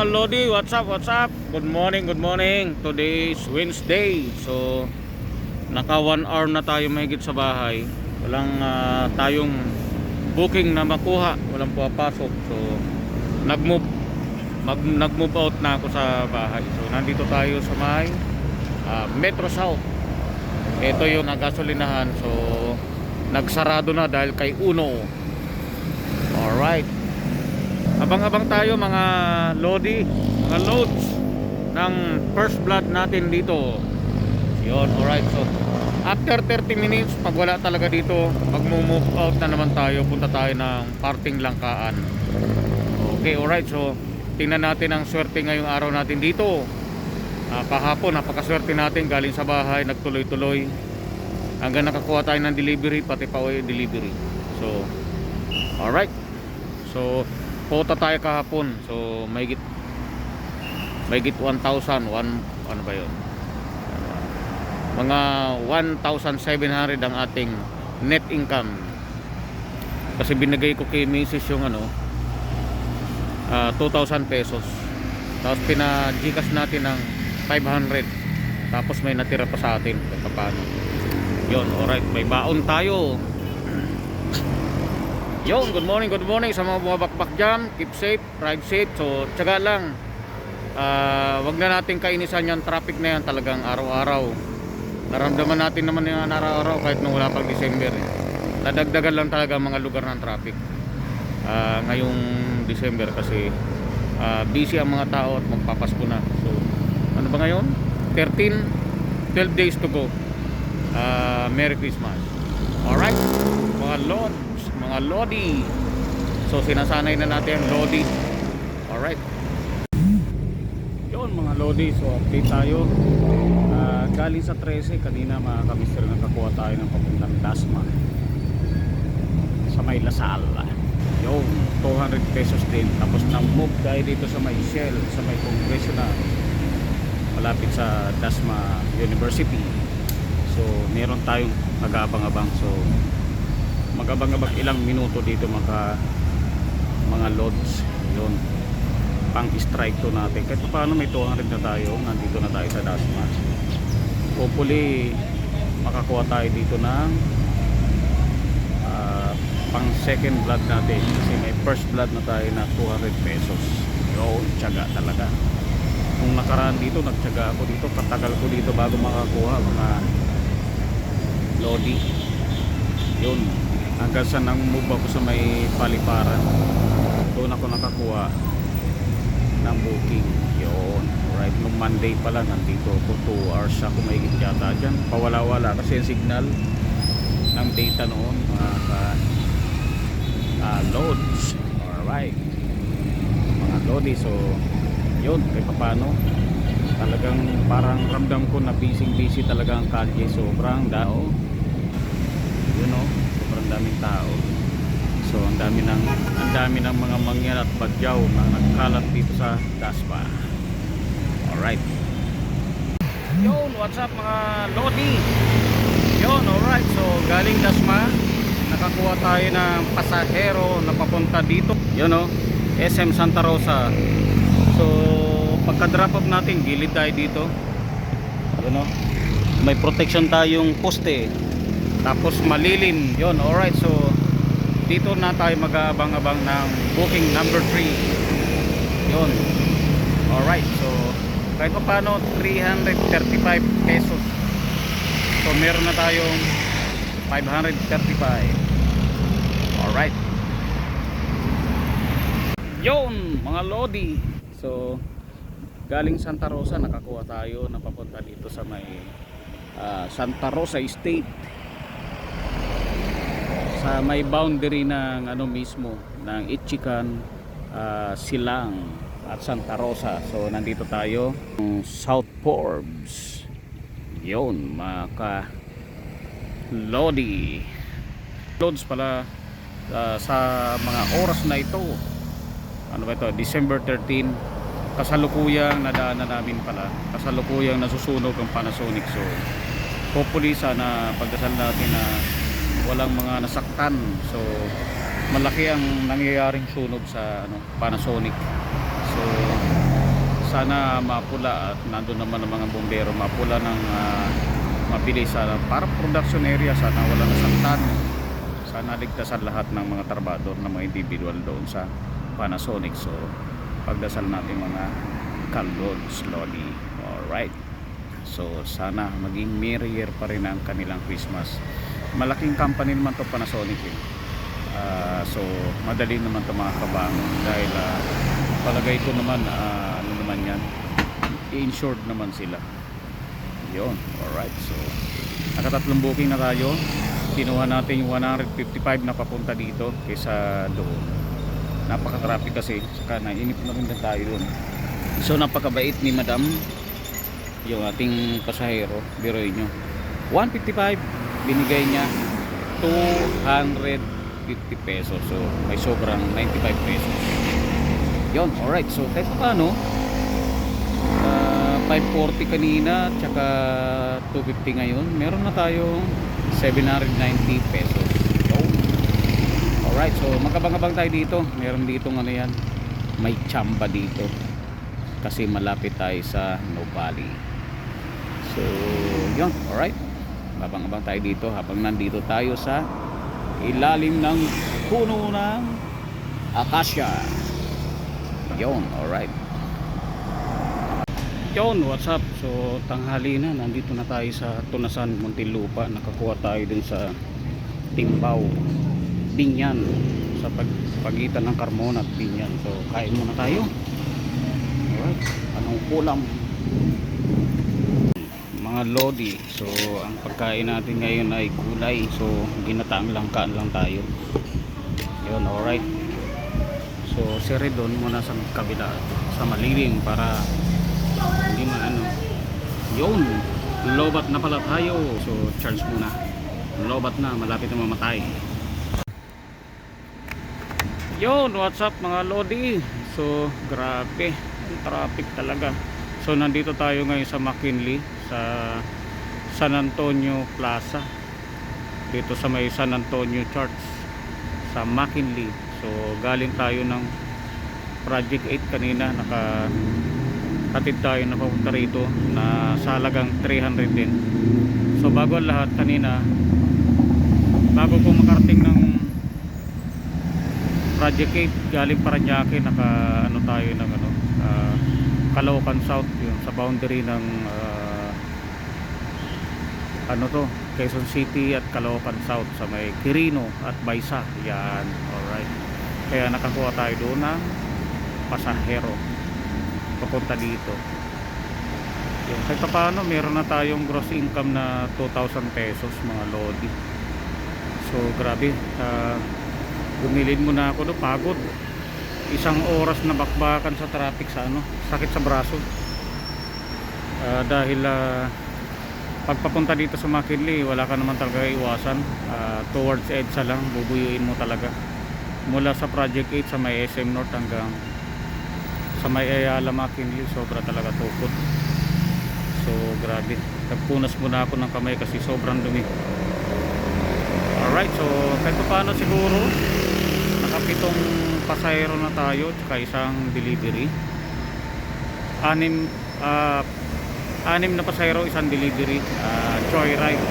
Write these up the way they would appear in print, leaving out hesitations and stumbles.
mga Lodi, what's up, what's up? Good morning, good morning. Today is Wednesday. So naka 1 hour na tayo mahigit sa bahay. Walang tayong booking na makuha, walang pumapasok. So nag-move out na ako sa bahay. So nandito tayo sa may Metro South. Ito yung nagasolinahan. So nagsarado na dahil kay Uno. Alright, abang-abang tayo mga Lodi, mga loads ng first blood natin dito. Yun, alright. So after 30 minutes, pag wala talaga dito, mag-move out na naman tayo. Punta tayo ng parting Langkaan. Okay, alright. So tingnan natin ang swerte ngayong araw natin dito. Kahapon napakaswerte natin, galing sa bahay, nagtuloy-tuloy hanggang nakakuha tayo ng delivery, pati pa uwi delivery. So alright, so pota tayo kahapon. So mahigit 1,000, ano ba yun, mga 1,700 ang ating net income. Kasi binigay ko kay Mrs. yung 2,000 pesos. Tapos pina-Gcash natin ng 500. Tapos may natira pa sa atin kahit paano. Yun, alright, may baon tayo. Yun, good morning sa mga bumabakbak dyan. Keep safe, ride safe. So tsaga lang, wag na natin kainisan yung traffic na yan. Talagang araw-araw naramdaman natin naman yung araw-araw, kahit nung wala pang December. Nadagdagan lang talaga mga lugar ng traffic ngayong December kasi busy ang mga tao at magpapasko na. So ano ba ngayon? 12 days to go. Merry Christmas. Alright mga Lods, mga Lodi. So sinasanay na natin Lodi. Alright, yun mga Lodi. So update tayo. Galing sa 13 kanina mga kamister, nakakuha tayo ng papuntang Dasma sa may Lasal. Yun, 200 pesos din. Tapos nang move tayo dito sa may Shell, sa may Congressional, malapit sa Dasma University. So meron tayong mag-abang-abang. So mag-abang-abang ilang minuto dito mga Lods. Yun, pang strike to natin. Kahit paano may 200 na tayo. Nandito na tayo sa Dasma. Hopefully makakuha tayo dito ng pang second blood natin, kasi may first blood na tayo na 200 pesos. Yun, tiyaga talaga. Nung nakaraan dito, nagtiyaga ako dito, katagal ko dito bago makakuha mga Lodi. Yun, hanggang sa nang move ako sa may Paliparan, doon ako nakakuha ng booking. Yun, right, nung Monday pala nandito ko 2 hours ako mahigit yata dyan, pawala-wala kasi yung signal ng data noon mga Loads. Alright mga Lodi. So yun, kahit paano talagang parang ramdam ko na busy talaga ang kalye. Sobrang dao, you know, sobrang daming tao. So ang dami ng mga mangyan at bagyaw na nagkalat dito sa Dasma. Alright, yun, what's up mga Lodi. Yun, alright. So galing Dasma, nakakuha tayo ng pasahero na papunta dito. Yun SM Santa Rosa. So pagka drop off natin, gilid tayo dito. Yun may protection tayong poste. Tapos malilim. Yun, alright. So dito na tayo mag-aabang-abang ng booking number 3. Yun, alright. So kahit pa paano 335 pesos. So meron na tayong 535. Alright, yun mga Lodi. So galing Santa Rosa, nakakuha tayo na papunta dito sa may Santa Rosa Estate, sa may boundary ng mismo ng Itchican, Silang at Santa Rosa. So nandito tayo South Forbes. Yun mga Lodi. Loads pala sa mga oras na ito, ano ba ito, December 13, kasalukuyang nadaanan namin pala, kasalukuyang nasusunog ang Panasonic. So hopefully sana pagdasal natin na walang mga nasaktan. So malaki ang nangyayaring sunog sa Panasonic. So sana mapula at nandun naman ang mga bumbero mapula ng mabilis para production area. Sana wala nasaktan, sana ligtasan lahat ng mga trabador na mga individual doon sa Panasonic. So pagdasal natin mga kalod slowly. Alright, so sana maging merrier pa rin ang kanilang Christmas. Malaking company naman to Panasonic eh. So madali naman to mga kabangon dahil palagay ko naman ano naman yan, i-insured naman sila yun. Alright, so nakatatlong booking na tayo. Kinuha natin yung 155 na papunta dito kaysa doon. Napaka-traffic kasi, saka nainip na rin tayo doon. So napakabait ni madam yung ating pasahero. Biroy nyo, 155 binigay niya 250 pesos, so may sobrang 95 pesos yun. Alright, so kahit paano 540 kanina tsaka 250 ngayon, meron na tayong 790 pesos. Alright, so magkabang-abang tayo dito. Meron dito ano yan, may chamba dito kasi malapit tayo sa Nopali. So yun, alright, babang-abang tayo dito habang nandito tayo sa ilalim ng puno ng akasya. Yun, alright. Yun, what's up? So tanghali na, nandito na tayo sa Tunasan, Muntinlupa. Nakakuha tayo dun sa Timbao, Binyan, sa pagitan ng Carmona at Binyan. So kain muna tayo. Alright, anong kulam? Mga lodi. So ang pagkain natin ngayon ay gulay. So ginataang langkaan lang tayo. Yun, alright. So siridon muna sa kabila, sa malilim para hindi maano. Yun, lobat na pala tayo. So charge muna. Lobat na, malapit na mamatay. Yun, what's up mga lodi? So grabe, traffic talaga. So nandito tayo ngayon sa McKinley, sa San Antonio Plaza, dito sa may San Antonio Church sa McKinley. So galing tayo ng Project 8 kanina, hatid tayo na papunta rito na sa halagang 300 din. So bago ang lahat, kanina bago ko makarating ng Project 8 galing Paranaque, ano tayo ng Caloocan South, yun sa boundary ng Quezon City at Caloocan South sa may Quirino at Baysa. Yan, alright. Kaya nakakuha tayo doon ng pasahero papunta dito. Yun, kahit paano meron na tayong gross income na 2,000 pesos mga lodi. So grabe, gumilid muna ako doon, pagod. Isang oras na bakbakan sa traffic sa sakit sa braso. Dahil pagpapunta dito sa McKinley, wala ka naman talaga iwasan. Towards EDSA lang, bubuyuin mo talaga. Mula sa Project 8 sa may SM North hanggang sa may Ayala McKinley, sobra talaga tukot. So grabe, nagpunas muna ako ng kamay kasi sobrang dumi. Alright, so kahit paano siguro nakapitong pasahero na tayo tsaka isang delivery. Anim na pasahero, isang delivery, joyride.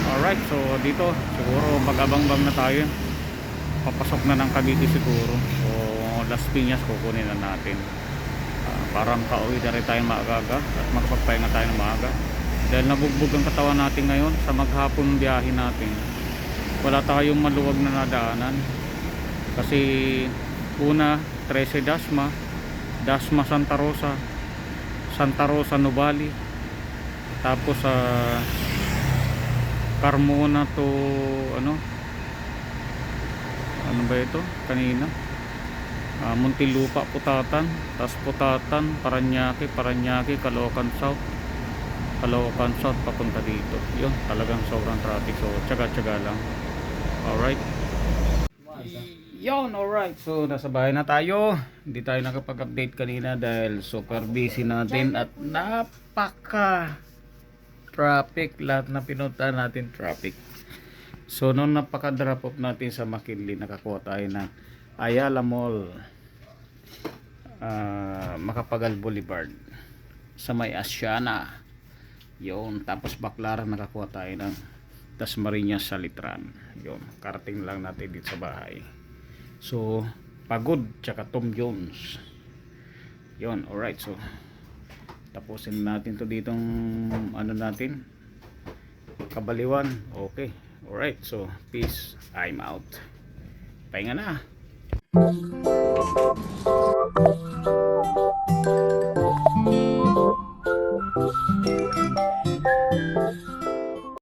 Alright, so dito siguro mag-abang-bang na tayo, papasok na ng Cavite siguro. So Las Piñas kukunin na natin, parang kauwi na rin tayo maaga at makapagpahinga tayo ng maaga dahil nabugbog ang katawan natin ngayon sa maghapon biyahe natin. Wala tayong maluwag na nadaanan kasi una 13 Dasma Santa Rosa Nubali, tapos sa Carmona to ano ba ito kanina, Muntinlupa, Putatan, tas Putatan, Paranaque, Caloocan South papunta dito. Yun, talagang sobrang traffic, so tsaga-tsaga lang. Alright, yun, alright. So nasa bahay na tayo. Hindi tayo nakapag-update kanina dahil super busy natin at napaka traffic. Lahat na pinunta natin traffic. So nung napaka-drop off natin sa McKinley, nakakuha tayo ng Ayala Mall Macapagal Boulevard sa may Asiana yun. Tapos Baclaran nakakuha tayo ng Dasmariñas sa Litran yun. Karating lang natin dito sa bahay. So Pagod tsaka Tom Jones yun. Alright, so tapusin natin to ditong ano natin, Kabaliwan. Okay, alright, so peace, I'm out. Pahinga na.